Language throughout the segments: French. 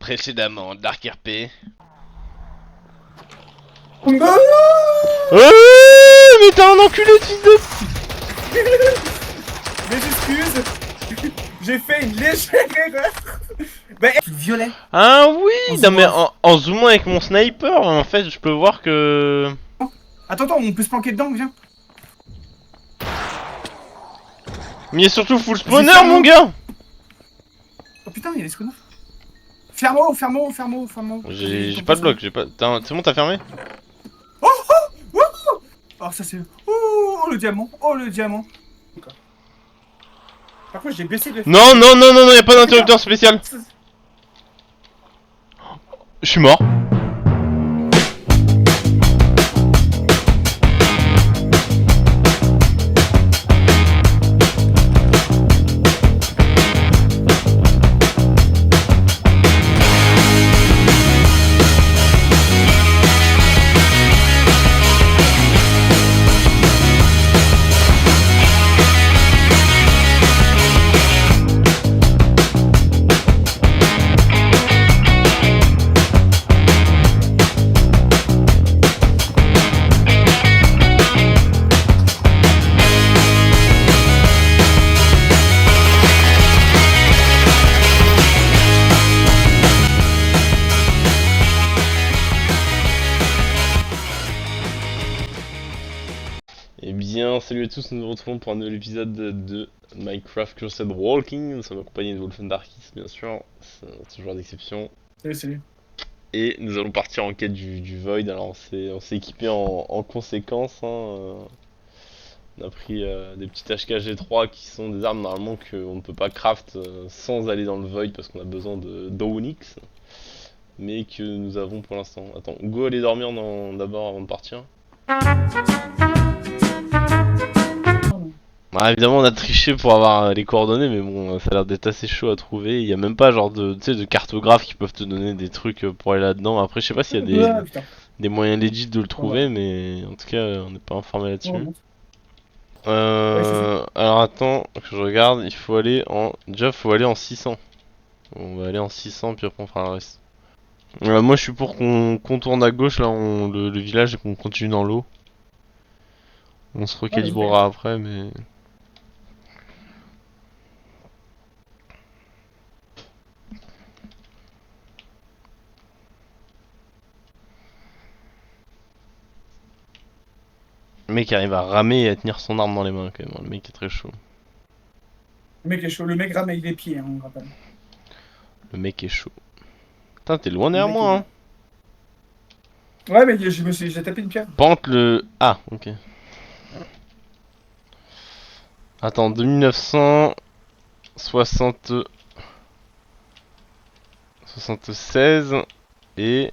Précédemment, Dark RP. Non. Mais t'es un enculé de fils de... Mes excuses. J'ai fait une légère erreur. Bah, violet. Ah En oui. Non mais zoomant. en zoomant avec mon sniper, en fait, je peux voir que... Attends, on peut se planquer dedans, viens. Mais il y a surtout full J'ai spawner, fermé. mon gars. Oh putain, il y a des spawners. Ferme-moi. J'ai pas de bloc, j'ai pas... C'est bon, t'as fermé? Oh, ça c'est... Oh, le diamant. Oh, le diamant. Par contre, j'ai baissé le... Non, y a pas d'interrupteur spécial. Je suis mort. Eh bien, salut à tous, nous nous retrouvons pour un nouvel épisode de Minecraft Cursed Walking. Nous sommes accompagnés de Wolfendarkis, bien sûr, c'est notre joueur d'exception. Salut. Et nous allons partir en quête du Void. Alors, on s'est équipé en conséquence. On a pris des petits HKG3 qui sont des armes normalement qu'on ne peut pas craft sans aller dans le Void parce qu'on a besoin d'Onyx. Mais que nous avons pour l'instant. Attends, go aller dormir d'abord avant de partir. Ah, évidemment on a triché pour avoir les coordonnées, mais bon, ça a l'air d'être assez chaud à trouver. Il y a même pas genre de cartographes qui peuvent te donner des trucs pour aller là-dedans. Après je sais pas s'il y a des moyens legit de le trouver, mais en tout cas on n'est pas informé là-dessus. Alors attends que je regarde, il faut aller en... Déjà faut aller en 600. On va aller en 600 puis après on fera le reste. Moi je suis pour qu'on contourne à gauche là le village et qu'on continue dans l'eau. On se recalibrera après mais... Le mec arrive à ramer et à tenir son arme dans les mains quand même, le mec est très chaud. Le mec est chaud, le mec rame avec les pieds, hein, on me rappelle. Le mec est chaud. Putain, t'es loin derrière moi, hein. Ouais, mais j'ai tapé une pierre. Pente le... Ah, ok. Attends, 76 et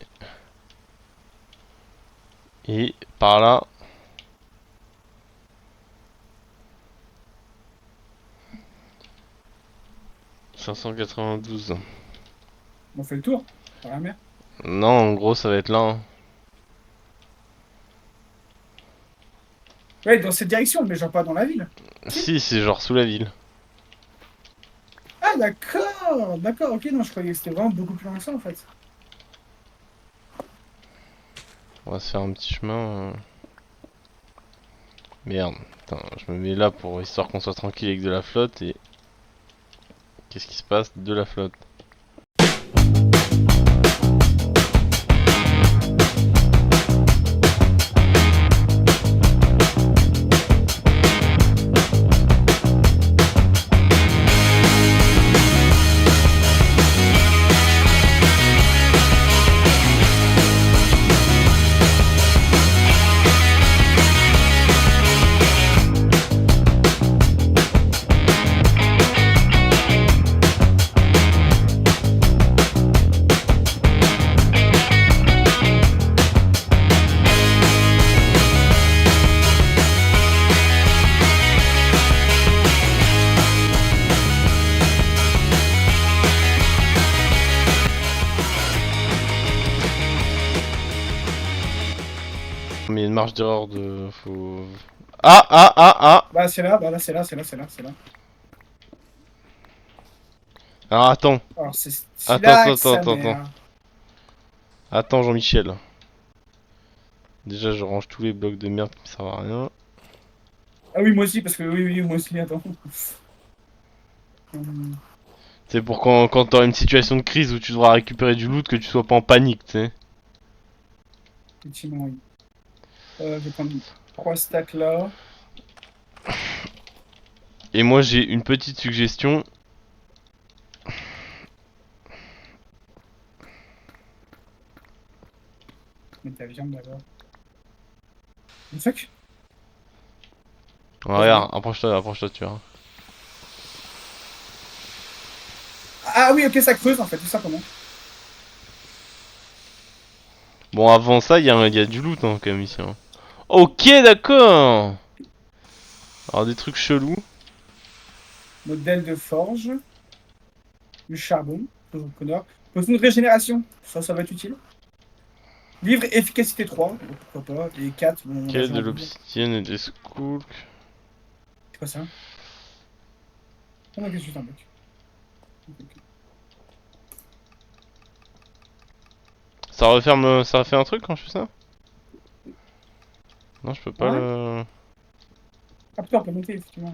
par là. « 592. On fait le tour, par la mer. Non, en gros, ça va être là. Hein. Ouais, dans cette direction, mais genre pas dans la ville. Si, c'est genre sous la ville. Ah, d'accord, ok, non, je croyais que c'était vraiment beaucoup plus loin que ça en fait. On va se faire un petit chemin. Merde, attends, je me mets là pour histoire qu'on soit tranquille avec de la flotte et... Qu'est-ce qui se passe? De la flotte. Mais il y a une marge d'erreur de... Faut... Ah. Bah c'est là, c'est là. Alors attends, Alors, c'est attends, attends, Stylax, attends, sa attends, attends. mère. Attends Jean-Michel. Déjà je range tous les blocs de merde qui me servent à rien. Ah oui, moi aussi, parce que oui, oui, moi aussi, attends. Hum, C'est pour quand t'auras une situation de crise où tu devras récupérer du loot que tu sois pas en panique, tu sais. Effectivement, oui. Je vais prendre 3 stacks là. Et moi j'ai une petite suggestion. Mets ta viande d'abord. Le fuck? Ouais, regarde, approche-toi, tu vois. Ah oui, ok, ça creuse en fait, tout simplement. Bon, avant ça, il y a du loot hein, quand même ici. Hein. Ok, d'accord. Alors des trucs chelous. Modèle de forge. Du charbon. Toujours connard. Potion de régénération. Ça va être utile. Livre efficacité 3. Bon, pourquoi pas. Et 4, bon, on Ok, va jouer de en double. l'obsidienne et des skulks. C'est quoi ça? Ah non, qu'est-ce que c'est un bloc? Ok, ok. Ça refait un truc quand je fais ça? Non, je peux pas Ouais. le... Ah putain, on peut monter, effectivement.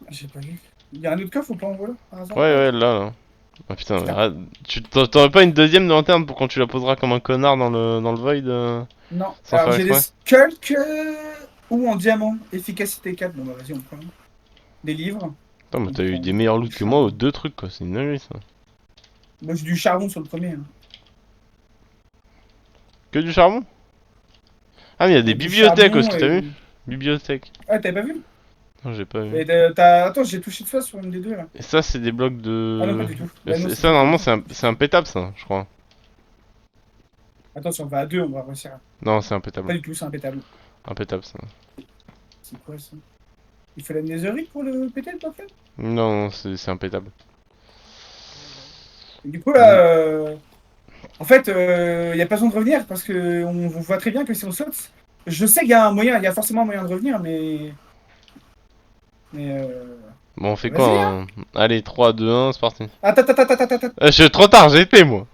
Ah, j'ai pas vu. Il y a un autre coffre ou pas en voilà, par hasard? Ouais, là. Ah putain, mais Putain. arrête. T'aurais pas une deuxième de lanterne pour quand tu la poseras comme un connard dans le void Non. sans Alors, faire j'ai des exprès? skulks ou en diamant. Efficacité 4. Bon, bah vas-y, on prend. Des livres. Putain, mais On t'as eu prend des meilleurs du loot que moi aux charbon. deux trucs quoi, c'est une dinguerie ça. Moi, j'ai du charbon sur le premier. Hein. Que du charbon? Ah mais il y a des Du bibliothèques aussi, charbon t'as et. vu? Bibliothèque. Ah, t'avais pas vu? Non, j'ai pas vu. Et Attends, j'ai touché de fois sur une des deux là. Et ça c'est des blocs Ah non, pas de... du tout. Bah non, c'est Ça toi qui l'as normalement dit. c'est impétable ça, je crois. Attends, si on va à deux, on va réussir. Non, c'est impétable. Pas du tout, c'est impétable. Impétable ça. C'est quoi ça? Il faut la netherite pour le péter le bloc là? Non, c'est impétable. Et du coup là, en fait, il n'y a pas besoin de revenir parce que on voit très bien que si on saute, je sais qu'il y a un moyen, il y a forcément un moyen de revenir, mais Bon, on fait quoi vas-y hein. hein. Allez, 3, 2, 1, c'est parti. Attends, attends, attends, attends, attends. Je suis trop tard, j'ai été moi.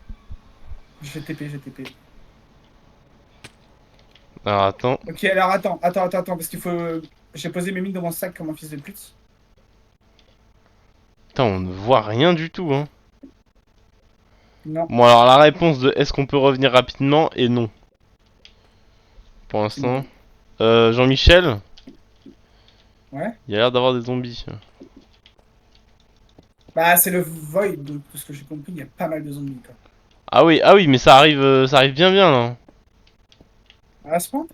Je vais TP. Alors attends. Ok, alors attends, parce qu'il faut. J'ai posé mes mines dans mon sac comme un fils de pute. Putain, on ne voit rien du tout hein. Non, Bon alors la réponse de est-ce qu'on peut revenir rapidement est non. Pour c'est non. l'instant. Jean-Michel, Ouais. il y a l'air d'avoir des zombies. Bah, c'est le void, donc, de ce que j'ai compris, il y a pas mal de zombies, quoi. Ah oui, mais ça arrive bien là. À ce point?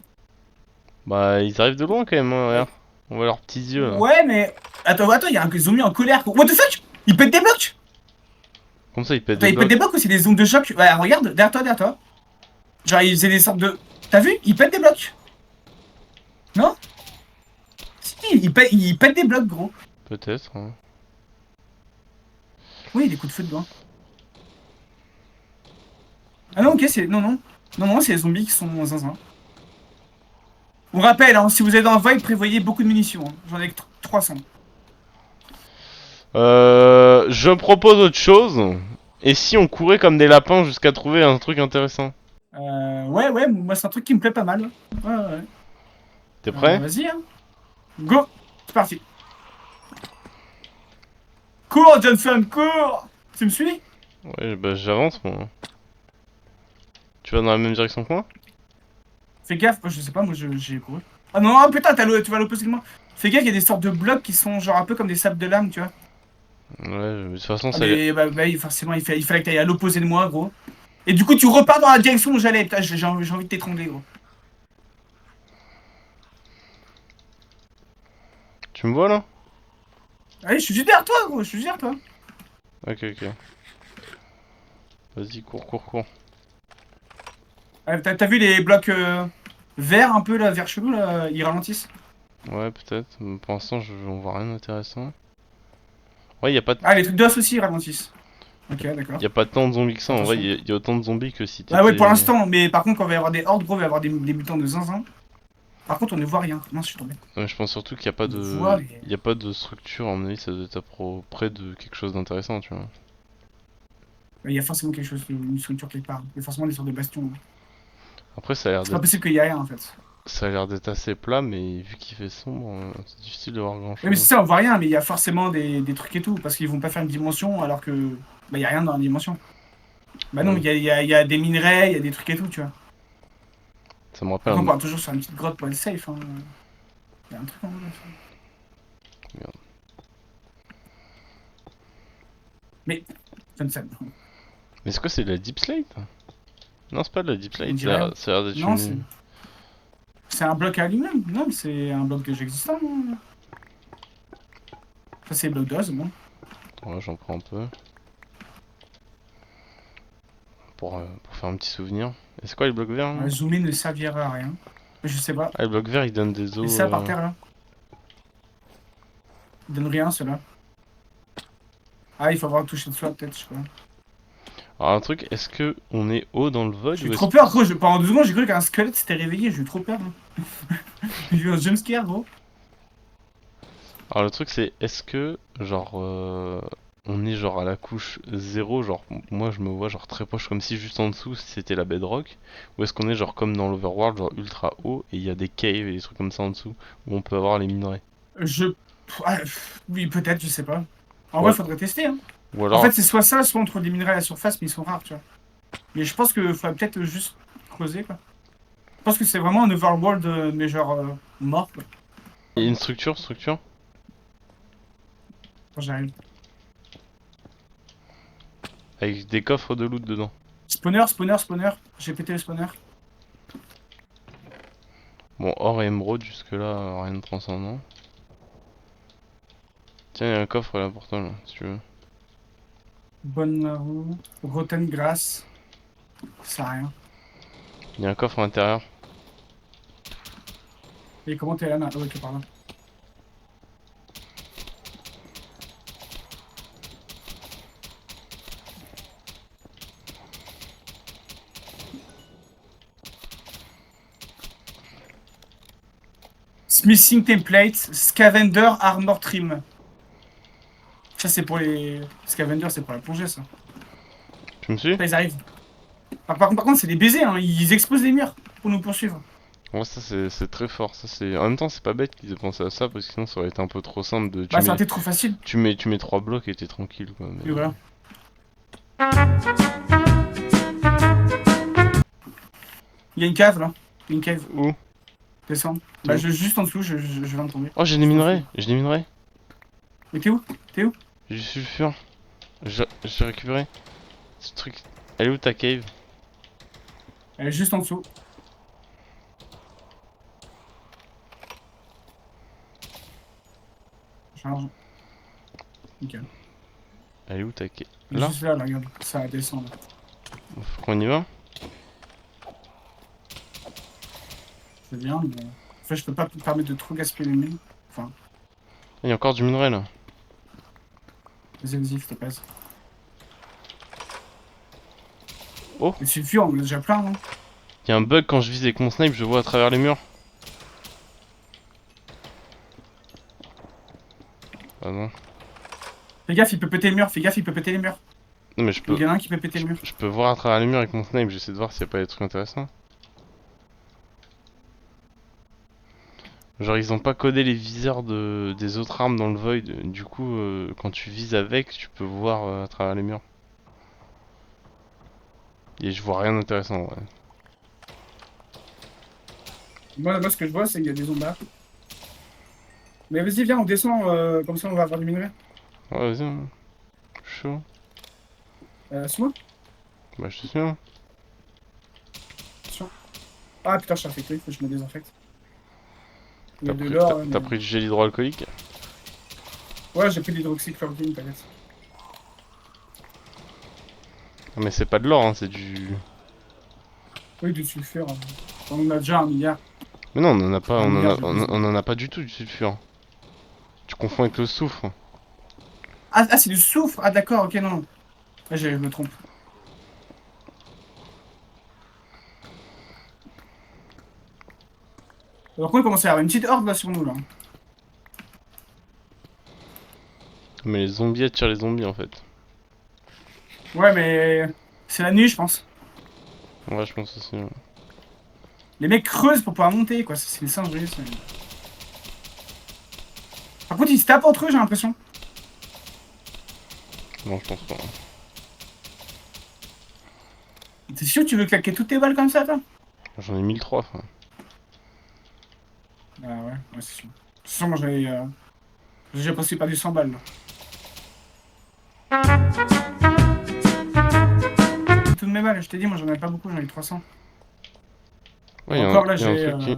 Bah ils arrivent de loin quand même, hein, Ouais. regarde. On voit leurs petits yeux là. Ouais, mais. Attends, il y a un zombie en colère, quoi. What the fuck? Il pète des blocs! Comme ça ils pètent Attends, des il pète des blocs. blocs ou c'est des ondes de choc? Ouais, regarde, derrière toi. Genre, il faisait des sortes de. T'as vu? Il pète des blocs. Non? Si, il pète des blocs, gros. Peut-être. Hein. Oui, des coups de feu dedans. Ah non, ok, c'est. Non, non. Non, c'est les zombies qui sont zinzin. On rappelle, hein, si vous êtes dans le void, prévoyez beaucoup de munitions. Hein. J'en ai que 300. Je propose autre chose. Et si on courait comme des lapins jusqu'à trouver un truc intéressant? Ouais, moi c'est un truc qui me plaît pas mal. Ouais. T'es prêt? Vas-y, hein. Go! C'est parti. Cours, Johnson, cours! Tu me suis? Ouais, bah j'avance moi. Tu vas dans la même direction que moi? Fais gaffe, je sais pas, moi j'ai couru. Ah non, ah, putain, tu vas à l'opposé de moi. Fais gaffe, il y a des sortes de blocs qui sont genre un peu comme des sables de lame, tu vois. Ouais, de toute façon Ah, ça... mais bah, forcément, il fallait que t'ailles à l'opposé de moi, gros. Et du coup, tu repars dans la direction où j'allais. Putain, j'ai envie de t'étrangler, gros. Tu me vois là? Allez, je suis juste derrière toi, gros, je suis juste derrière toi. Ok. Vas-y, cours. Ah, t'as vu les blocs verts un peu là, verts chelou là, ils ralentissent. Ouais, peut-être. Mais pour l'instant, on voit rien d'intéressant. Ouais, y a pas Ah, les trucs d'os aussi ils ralentissent. Ok, d'accord. y a pas tant de zombies que ça. En vrai, Attention. y a autant de zombies que si Bah ouais, pour t'étais... l'instant, mais par contre, quand il va y avoir des hordes, gros, il va y avoir des mutants de zinzin. Par contre, on ne voit rien. Non, je suis tombé. Je pense surtout qu'il n'y a pas On ne voit de... rien. Il y a pas de structure, à mon avis, ça doit être près de quelque chose d'intéressant, tu vois. Il y a forcément quelque chose, une structure quelque part. Il y a forcément des sortes de bastions. Après, ça a l'air C'est pas d'être... possible qu'il y ait rien en fait. Ça a l'air d'être assez plat, mais vu qu'il fait sombre, c'est difficile de voir grand Oui, mais chose. c'est ça, on voit rien, mais il y a forcément des trucs et tout. Parce qu'ils vont pas faire une dimension alors que. Bah, il y a rien dans la dimension. Bah non, Ouais. il y a des minerais, il y a des trucs et tout, tu vois. Ça me rappelle Après, on un... part toujours sur une petite grotte pour être safe. Hein. Il y a un truc en haut là. Merde. Mais, je ne sais pas. Mais c'est quoi, c'est de la deep slate? Non, c'est pas de la deep On slate, dirait. ça a l'air d'être Non, c'est. une... C'est un bloc à lui-même. Non, mais c'est un bloc déjà existant. Non. Ça, c'est bloc d'os, bon. Ouais, j'en prends un peu. Pour faire un petit souvenir. Et c'est quoi les blocs verts, là? Zoomer ne servira à rien. Je sais pas. Ah, les blocs verts, ils donnent des Et os... ça par terre là. Il donne rien, ceux-là. Ah, il faut avoir touché dessus la tête, je sais pas. Alors, un truc, est-ce que on est haut dans le void J'ai ou eu est-ce... trop peur, gros. Pendant 2 secondes, j'ai cru qu'un squelette s'était réveillé. J'ai eu trop peur. Hein. J'ai eu un jumpscare, gros. Alors, le truc, c'est, est-ce que, genre... on est genre à la couche 0, genre moi je me vois genre très proche comme si juste en dessous c'était la bedrock, ou est-ce qu'on est genre comme dans l'overworld genre ultra haut et il y a des caves et des trucs comme ça en dessous où on peut avoir les minerais. Je. Ah, oui, peut-être, je sais pas. En Ou, vrai, al- faudrait tester. Hein. ou En fait, alors, c'est soit ça, soit on trouve des minerais à la surface, mais ils sont rares, tu vois. Mais je pense qu'il faudrait peut-être juste creuser, quoi. Je pense que c'est vraiment un overworld, mais genre mort, quoi. il y a une structure, Quand j'arrive. avec des coffres de loot dedans. Spawner. J'ai pété le spawner. Bon, or et émeraude jusque là, rien de transcendant. Tiens, il y a un coffre là pour toi là, si tu veux. Bonne roue. Rotten grass. Ça sert à rien. Il y a un coffre à l'intérieur. Et comment t'es là? Ah ouais, ok, pardon. Smithing template, Scavender armor trim. Ça, c'est pour les. Scavender, c'est pour la plongée, ça. Tu me suis? Là, ils arrivent. Par contre, c'est des baisers, hein. Ils explosent les murs pour nous poursuivre. Ouais, ça c'est très fort, ça c'est... En même temps c'est pas bête qu'ils aient pensé à ça parce que sinon ça aurait été un peu trop simple de... Bah, ça aurait été trop facile. Tu mets 3 blocs et t'es tranquille quoi. Et voilà. Il y a une cave, là. Il y a une cave. Où? Descends. T'es Bah, où juste en dessous, je viens de tomber. Oh j'ai des minerais, j'ai des minerais. Mais t'es où? T'es où? J'ai du sulfure. J'ai récupéré ce truc. Elle est où ta cave? Elle est juste en dessous. Charge. Nickel. Elle est où ta cave? Elle est Là? juste là, regarde. Ça descend, là. Faut qu'on y va? C'est bien, mais. En fait, je peux pas me permettre de trop gaspiller les mines. Enfin, Il y a encore du minerai là. vas-y, je te passe. Oh. Le sulfure, on en a déjà plein, non? Il y a un bug quand je vise avec mon snipe, je vois à travers les murs. Ah non. Fais gaffe, il peut péter le mur. Fais gaffe, il peut péter les murs. Non mais je Il peux... y en a un qui peut péter le mur. Je peux voir à travers les murs avec mon snipe, j'essaie de voir s'il y a pas des trucs intéressants. Genre ils ont pas codé les viseurs des autres armes dans le void, du coup quand tu vises avec, tu peux voir à travers les murs. Et je vois rien d'intéressant ouais. Moi, là-bas, ce que je vois, c'est qu'il y a des zombies. Mais vas-y, viens, on descend. Comme ça, on va avoir du minerai. Ouais vas-y, hein. Chaud. Suis-moi. Bah je te suis hein. Attention. Ah putain, je suis infecté. Faut que je me désinfecte. Il y a de T'as l'or. t'as pris du gel hydroalcoolique? Ouais, j'ai pris de l'hydroxychloroquine, t'inquiète. Ah, mais c'est pas de l'or hein, c'est du... Oui, du sulfure. On en a déjà 1 milliard. Mais non on en a pas, Un milliard, j'ai on en a pas du tout du sulfure. Tu confonds avec le soufre. Ah, c'est du soufre. Ah, d'accord, ok, non. Ah, je me trompe. Par contre, il commence à y avoir une petite horde là sur nous là. Mais les zombies attirent les zombies en fait. Ouais, mais c'est la nuit, je pense. Ouais, je pense aussi. Ouais. Les mecs creusent pour pouvoir monter, quoi. C'est une singerie. Par contre, ils se tapent entre eux, j'ai l'impression. Non, je pense pas. T'es sûr que tu veux claquer toutes tes balles comme ça, toi? J'en ai 1003, frère. Ah ouais, ouais, c'est sûr. De toute façon, moi, j'ai déjà passé par du 100 balles, là. Toutes mes balles, je t'ai dit, moi, j'en ai pas beaucoup, j'en ai 300. Ouais, Encore, là, y a un j'ai... truc qui.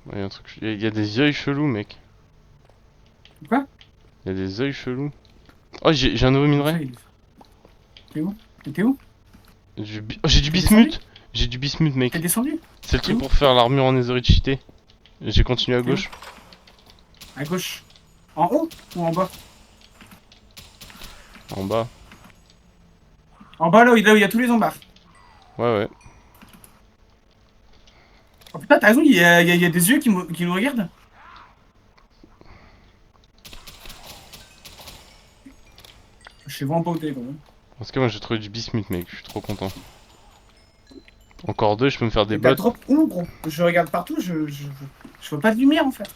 Ouais, y a un truc. Y a des yeux chelous, mec. Quoi? Y a des yeux chelous. Oh, j'ai un nouveau Comme ça, minerai. T'es où? T'es où? Oh, j'ai du T'es descendu? bismuth. J'ai du bismuth, T'es mec. descendu? C'est le T'es truc où? pour faire l'armure en netherite cheatée. J'ai continué à T'es où? gauche. À gauche. En haut ou en bas? En bas. En bas, là où il y a tous les zombards. Ouais, ouais. Oh putain, t'as raison, il y a des yeux qui nous regardent. Je sais vraiment pas où t'es, gros. Parce que moi j'ai trouvé du bismuth, mec. Je suis trop content. Encore deux, je peux me faire des Et t'as bottes. drop où, gros? Je regarde partout, je vois pas de lumière, en fait.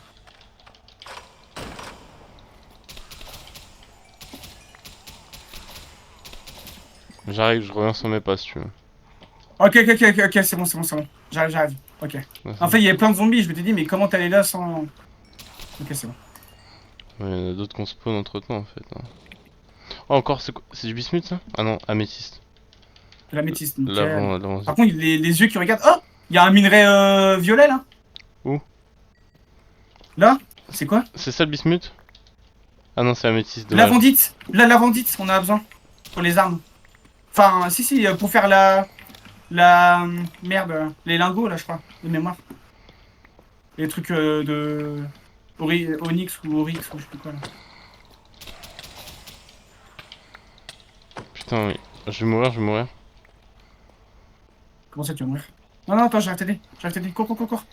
J'arrive, je reviens sur mes pas si tu veux. Ok, c'est bon, c'est bon, c'est bon. J'arrive. Ok. Ouais, En fait, il y avait plein de zombies, je m'étais dit, mais comment t'allais là sans... Ok, c'est bon. il y en a d'autres qu'on spawn entre temps en fait. Hein. Oh, encore, c'est quoi? C'est du bismuth ça? Ah non, améthyste. L'améthyste, nickel. L'avant Par zip. contre, les yeux qui regardent... Oh! Il y a un minerai violet, là. Où? Là? C'est quoi? C'est ça le bismuth? Ah non, c'est améthyste, dommage. L'avandite. Là, l'avandite, on a besoin. Pour les armes. Enfin, si, pour faire merde, les lingots, là, je crois, de mémoire. Les trucs de... Onyx ou Oryx ou je sais plus quoi, là. Putain, oui. Je vais mourir, je vais mourir. Comment ça, tu vas mourir? Non, non, attends, j'arrête t'aider. J'arrête t'aider. Cours, cours, cours, cours.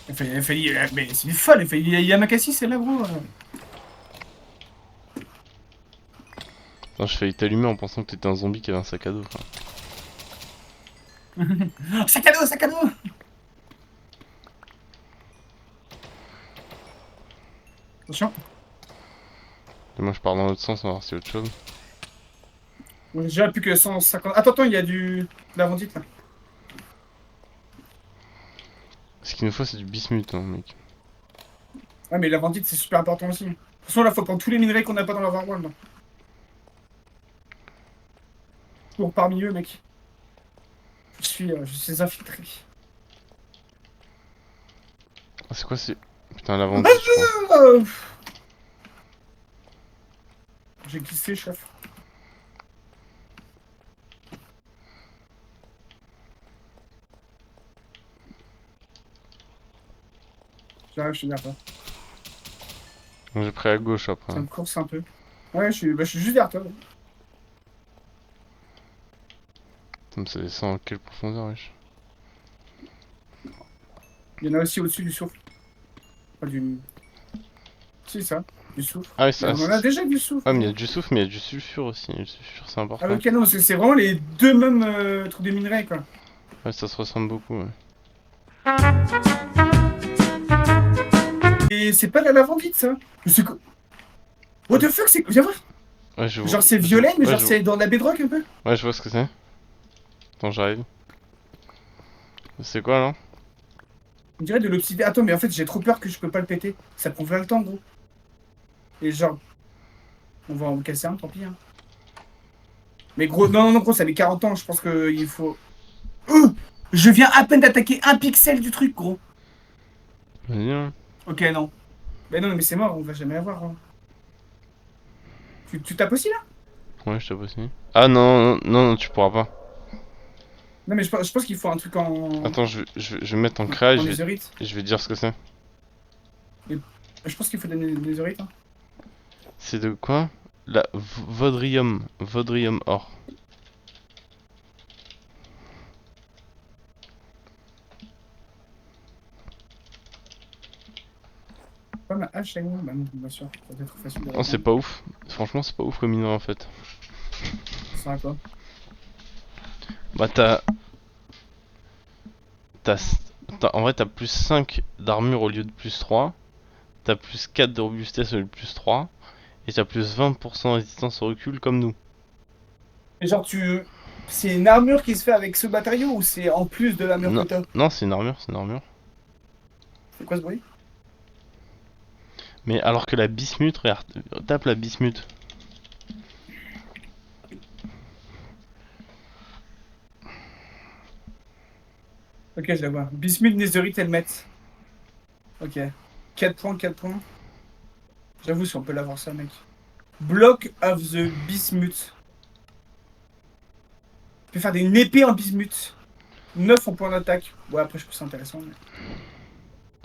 Mais c'est du folle. Il y a Yamakasi, c'est là, gros. Putain, je failli t'allumer en pensant que t'étais un zombie qui avait un sac à dos. Quoi. Oh, sac à dos, sac à dos. Attention. Et moi je pars dans l'autre sens, on va voir s'il y a autre chose. On a déjà plus que 150. Attends, attends, il y a de l'avandite, là. Ce qu'il nous faut, c'est du bismuth, hein, mec. Ouais, mais l'avandite, c'est super important aussi. De toute façon, là, faut prendre tous les minerais qu'on n'a pas dans l'overworld, là. Pour parmi eux, mec. Je suis infiltré. Ah, c'est quoi, c'est. Putain, l'avant-dit, je crois. Euh, J'ai glissé, chef. J'arrive, je suis derrière toi. J'ai pris à gauche après. Ça me course un peu. Ouais, je suis juste derrière toi. Putain, ça descend en quelle profondeur, wesh. Il y en a aussi au-dessus du souffle. Pas du... C'est ça, du souffle. Ah, oui, Mais on en a déjà du souffle. Ah, mais il y a du souffle, mais il y a du sulfure aussi. Le sulfure, c'est Ah, important. ok, non, c'est vraiment les deux mêmes trucs de minerais, quoi. Ouais, ça se ressemble beaucoup, ouais. Et c'est pas la lavandite, ça. Mais c'est quoi? What the fuck, c'est... Viens voir. Ouais, je vois. Genre, c'est violet, mais Ouais, genre, je c'est dans la bedrock, un peu. Ouais, je vois ce que c'est. Attends, j'arrive. C'est quoi, là? On dirait de l'obsidienne. Attends, mais en fait, j'ai trop peur que je peux pas le péter. Ça prend plein le temps, gros. Et genre... On va en casser un, tant pis, hein. Mais gros, non, non, non, gros, ça met 40 ans, je pense qu'il faut... Je viens à peine d'attaquer un pixel du truc, gros. Vas-y, hein. Ok, non. Mais non, mais c'est mort, on va jamais avoir. Hein. Tu tapes aussi, là? Ouais, je tape aussi. Ah non, non, tu pourras pas. Non, mais je pense qu'il faut un truc en... Attends, je vais mettre en créa et En je vais, netherite. je vais dire ce que c'est. Je pense qu'il faut des netherite, hein. C'est de quoi? La Vodrium. Vodrium or. Pas ma hache avec moi. Bah non, bien sûr. Ça va être facile de Non, c'est répondre. pas ouf. Franchement, c'est pas ouf comme minerai en fait. Ça sert à quoi? Bah, en vrai, t'as plus 5 d'armure au lieu de plus 3. T'as plus 4 de robustesse au lieu de plus 3. Et t'as plus 20% de résistance au recul comme nous. Et genre, tu. C'est une armure qui se fait avec ce matériau ou c'est en plus de l'armure que Non, t'as? non, c'est une armure, c'est une armure. C'est quoi ce bruit? Mais alors que la bismuth, regarde, tape la bismuth. Ok, je la vois. Bismuth, Netherite, Helmet. Ok. 4 points, 4 points. J'avoue, si on peut l'avoir ça, mec. Block of the Bismuth. Tu peux faire une épée en bismuth. 9 en point d'attaque. Ouais, après, je trouve ça intéressant.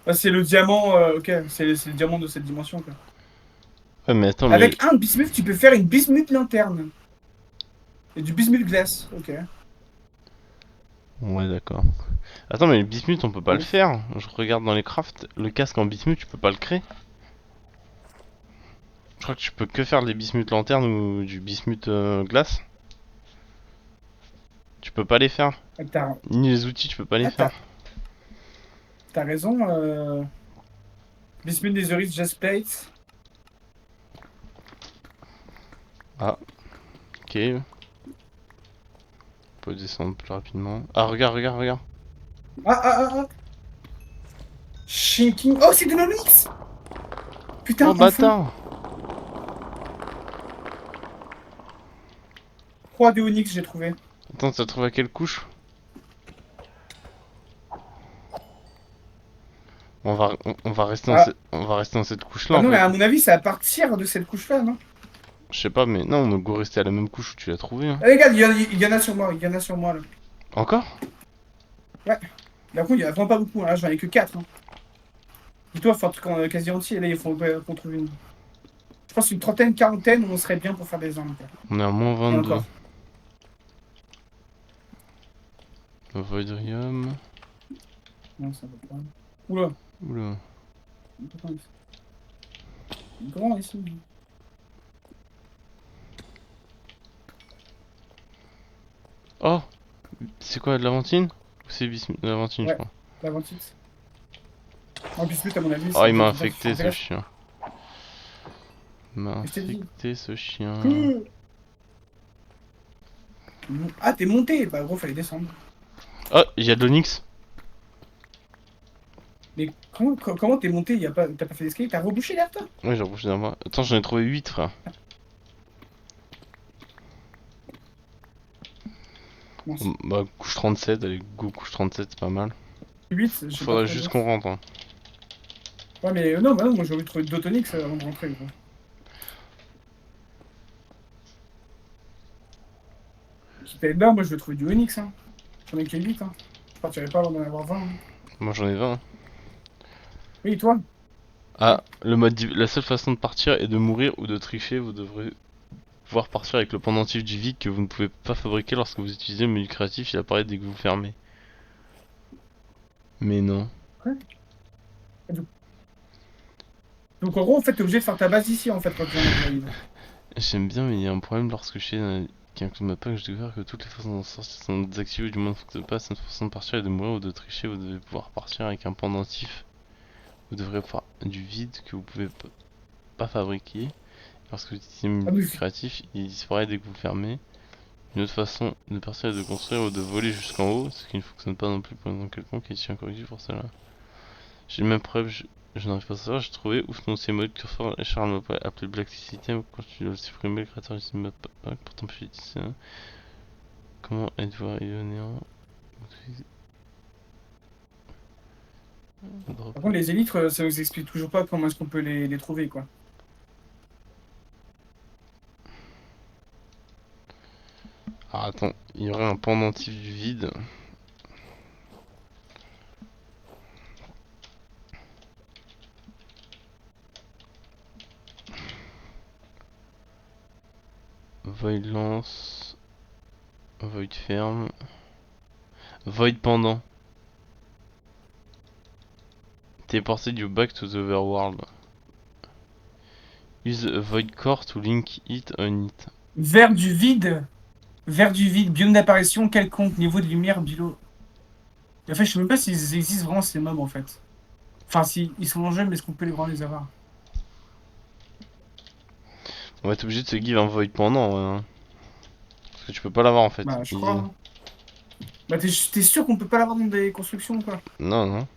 Ah, c'est le diamant. Ok, c'est le diamant de cette dimension, quoi. Ouais, mais attends, mais. Avec un bismuth, tu peux faire une bismuth lanterne. Et du bismuth glace. Ok. Ouais, d'accord. Attends, mais le bismuth, on peut pas Pas le ouf. faire. Je regarde dans les crafts, le casque en bismuth, tu peux pas le créer. Je crois que tu peux que faire des bismuth lanternes ou du bismuth glace. Tu peux pas les faire. Ah, T'as Ni les outils, tu peux pas les ah, faire. t'as raison. Bismuth des Oris Just Plate. Ah, ok. On peut descendre plus rapidement. Ah, regarde, regarde, regarde. Ah, ah, ah, ah. Shinking. Oh, c'est de l'onyx! Oh, Putain, enfin! bâtard! 3 de onyx, j'ai trouvé. Attends, t'as trouvé à quelle couche? On va rester dans Ah, on va rester dans cette couche-là bah en non, mais fait. à mon avis, c'est à partir de cette couche-là, non? Je sais pas, mais non, on go rester à la même couche où tu l'as trouvé. Hein. Ah, regarde, il y en a sur moi, il y en a sur moi, là. Encore? Ouais. Là, contre, il y en a vraiment pas beaucoup, hein. Là, j'en ai que 4. Dis-toi, faut un truc quasi entier, et là, il faut qu'on trouve une. Je pense une trentaine, quarantaine, on serait bien pour faire des armes, quoi. On est à moins Et 22. encore. Voidrium. Non, ça va pas. Oula, Oula. il est grand ici. Il est grand ici. Oh! C'est quoi, de l'aventine? Ou c'est de l'aventine, je Ouais, crois. la ventite. En plus, à mon avis, Oh, c'est il m'a peut-être ça qui infecté ce t'intéresse. chien. Il m'a Je t'ai dit. infecté ce chien. Que- Ah, t'es monté! Bah, gros, fallait descendre. Oh, il y a de l'onyx. Mais comment t'es monté? T'as pas fait d'escalier? T'as rebouché derrière toi? Ouais, j'ai rebouché derrière moi. Attends, j'en ai trouvé 8, frère. Mince. Bah, couche 37, allez, go, couche 37, c'est pas mal. 8, je sais pas Faudrait trop juste dire. qu'on rentre. Hein. Ouais, mais non, bah non, moi j'ai envie de trouver d'Autonix avant de rentrer, gros. Quitte à être là, moi je veux trouver du Onyx, hein. J'en ai que 8, hein. Je partirai pas avant d'en avoir 20. Hein. Moi, j'en ai 20. Hein. Oui, toi? Ah, la seule façon de partir est de mourir ou de tricher. Vous devrez pouvoir partir avec le pendentif du vide que vous ne pouvez pas fabriquer lorsque vous utilisez le menu créatif. Il apparaît dès que vous fermez. Mais non. Ouais. Donc en gros, en fait, t'es obligé de faire ta base ici, en fait, quand tu viens d'arriver. J'aime bien, mais il y a un problème lorsque je suis dans un coup de mappa que je découvre que toutes les façons d'en sortir sont désactivées ou du moins ne fonctionnent pas. Cette façon de partir est de mourir ou de tricher. Vous devez pouvoir partir avec un pendentif. Vous devrez avoir du vide que vous pouvez pas fabriquer. Lorsque vous utilisez le Ah menu oui, créatif, il disparaît dès que vous le fermez. Une autre façon de partir est de construire ou de voler jusqu'en haut, ce qui ne fonctionne pas non plus pour une quelconque et tient corrigé pour cela. J'ai le même preuve, je n'arrive pas à savoir, j'ai trouvé où sont ces modes cursor et Charles m'a appelé Black System quand tu dois le supprimer, le créateur du mode pack pour t'empêcher d'utiliser. Comment êtes-vous arrivé au néant? par contre, les élytres, ça nous explique toujours pas comment est-ce qu'on peut les trouver, quoi. Ah attends, il y aurait un pendentif du vide. Void lance. Void ferme. Void pendant. Teleported you back to the overworld. Use a void core to link it on it. Vers du vide. Vers du vide. Biome d'apparition quelconque. Niveau de lumière bilo. En fait, je sais même pas s'ils existent vraiment ces mobs en fait. Enfin, si ils sont en jeu, mais est-ce qu'on peut vraiment les avoir? On va être obligé de se give un void pendant. Hein. Parce que tu peux pas l'avoir en fait. Bah, je crois. Hein. Bah, t'es sûr qu'on peut pas l'avoir dans des constructions ou quoi? Non, non.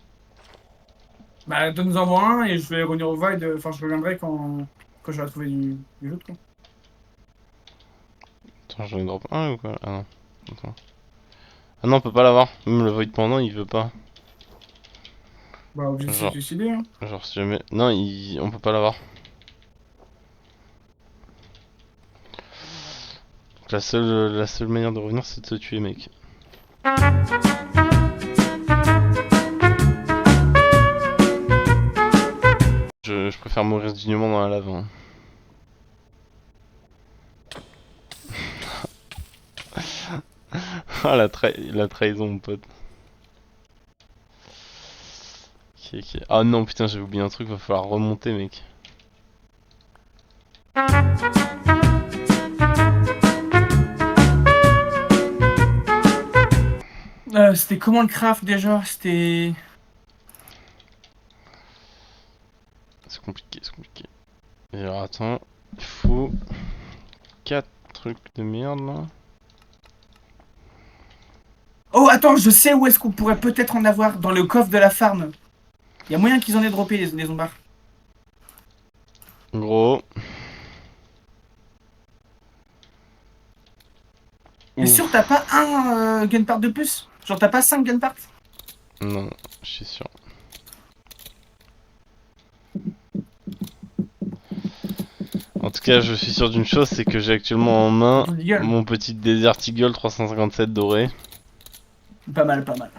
Bah, donne-nous-en moi un et je vais revenir au Void. Enfin, je reviendrai quand j'aurai trouvé du autre quoi. Attends, j'en ai drop un ou quoi? Ah non. Attends. Ah non, on peut pas l'avoir. Même le void pendant, il veut pas. Bah, obligé de se suicider, hein. Genre, si jamais. Non, on peut pas l'avoir. Donc, la seule manière de revenir, c'est de se tuer, mec. Je préfère mourir dignement dans la lave. Hein. Ah, la trahison, mon pote. Ok. Ah non, putain, j'ai oublié un truc, va falloir remonter, mec. C'était comment le craft déjà? C'était. C'est compliqué, c'est compliqué. Et alors, attends, il faut 4 trucs de merde là. Oh, attends, je sais où est-ce qu'on pourrait peut-être en avoir. Dans le coffre de la farm. Il y a moyen qu'ils en aient droppé les zombards. Gros. T'es sûr t'as pas un gunpart de plus? Genre t'as pas 5 gunparts? Non, je suis sûr. En tout cas, je suis sûr d'une chose, c'est que j'ai actuellement en main mon petit Desert Eagle 357 doré. Pas mal, pas mal.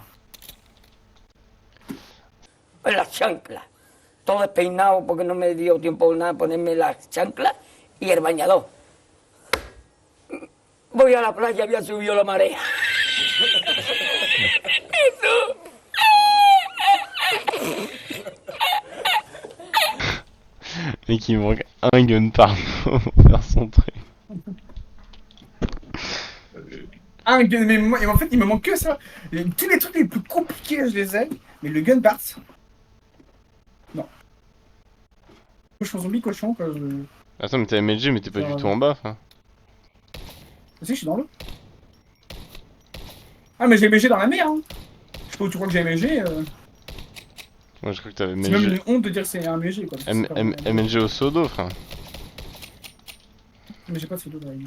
Las chanclas, todo despeinado porque no me dio tiempo nada ponerme las chanclas y el bañador. Voy a la playa, había subido la marea. Mec, il me manque un gunpart pour faire son truc. Un gun, mais en fait il me manque que ça. Tous les trucs les plus compliqués je les ai, mais le gunpart. Non. Cochon zombie, cochon quoi. Attends, mais t'as MLG, mais t'es pas du tout en bas, enfin. Tu sais, je suis dans l'eau. Ah, mais j'ai MG dans la mer, hein. Je sais pas où tu crois que j'ai MG. Moi, je crois que t'avais C'est même MLG. une honte de dire que c'est un MG quoi. MLG au sodo, frère. Mais j'ai pas de pseudo dans la vie.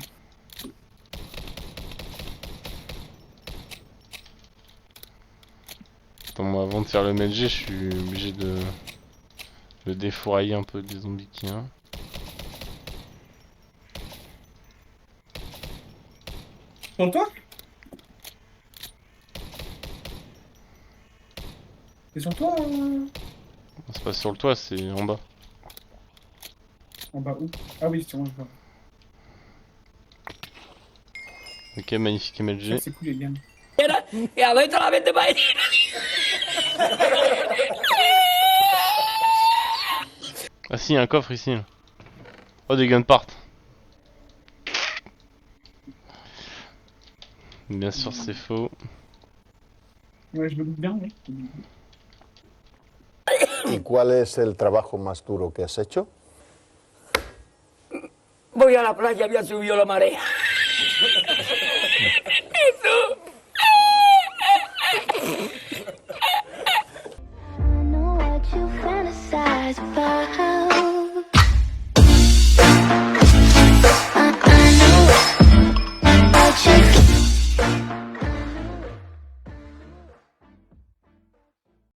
Attends, moi, avant de faire le MLG, je suis obligé de défourailler un peu des zombies qu'il y a. Sur toi? C'est sur toi C'est pas sur le toit, c'est en bas. En bas où? Ah oui, c'est moi, je vois. Ok, magnifique MLG. C'est cool, les liens. Y adentro la mente para Ah si, il y a un coffre ici. Oh, des gunparts. Bien sûr, c'est faux. Ouais, je me doute bien, oui. ¿Y cuál es el trabajo más duro que has hecho? Voy a la playa, había subido la marea.